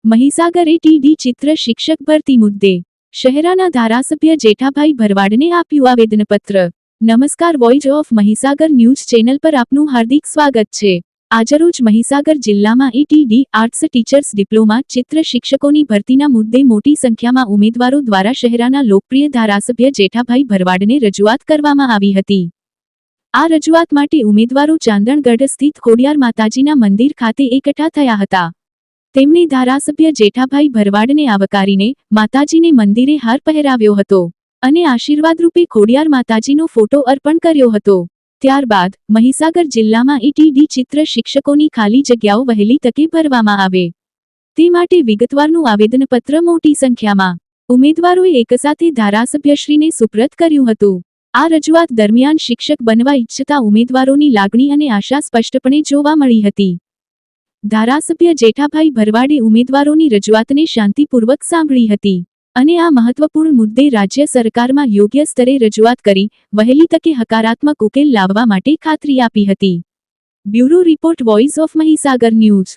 Mahisagar ATD ચિત્ર શિક્ષક ભરતી મુદ્દે શહેરાના ધારાસભ્ય જેઠાભાઈ ભરવાડને આપ્યું આવેદનપત્ર। નમસ્કાર, voice of Mahisagar news channel પર આપનું હાર્દિક સ્વાગત છે। આજરોજ મહીસાગર જિલ્લામાં એટીડી આર્ટ્સ ટીચર્સ ડિપ્લોમા ચિત્ર શિક્ષકોની ભરતીના મુદ્દે મોટી સંખ્યામાં ઉમેદવારો દ્વારા શહેરાના લોકપ્રિય ધારાસભ્ય જેઠાભાઈ ભરવાડને રજૂઆત કરવામાં આવી હતી। આ રજૂઆત માટે ઉમેદવારો ચાંદણગઢ સ્થિત ખોડિયાર માતાજીના મંદિર ખાતે એકઠા થયા હતા। તેમણે ધારાસભ્ય જેઠાભાઈ ભરવાડને આવકારીને માતાજીને મંદિરે હાર પહેરાવ્યો હતો અને આશીર્વાદરૂપે ખોડિયાર માતાજીનો ફોટો અર્પણ કર્યો હતો। ત્યારબાદ મહીસાગર જિલ્લામાં એટીડી ચિત્ર શિક્ષકોની ખાલી જગ્યાઓ વહેલી તકે ભરવામાં આવે તે માટે વિગતવારનું આવેદનપત્ર મોટી સંખ્યામાં ઉમેદવારોએ એકસાથે ધારાસભ્યશ્રીને સુપ્રત કર્યું હતું। આ રજૂઆત દરમિયાન શિક્ષક બનવા ઈચ્છતા ઉમેદવારોની લાગણી અને આશા સ્પષ્ટપણે જોવા મળી હતી। ધારાસભ્ય જેઠાભાઈ ભરવાડે ઉમેદવારોની રજૂઆતને શાંતિપૂર્વક સાંભળી હતી અને આ મહત્વપૂર્ણ મુદ્દે રાજ્ય સરકારમાં યોગ્ય સ્તરે રજૂઆત કરી વહેલી તકે હકારાત્મક ઉકેલ લાવવા માટે ખાતરી આપી હતી। Bureau report, voice of Mahisagar news.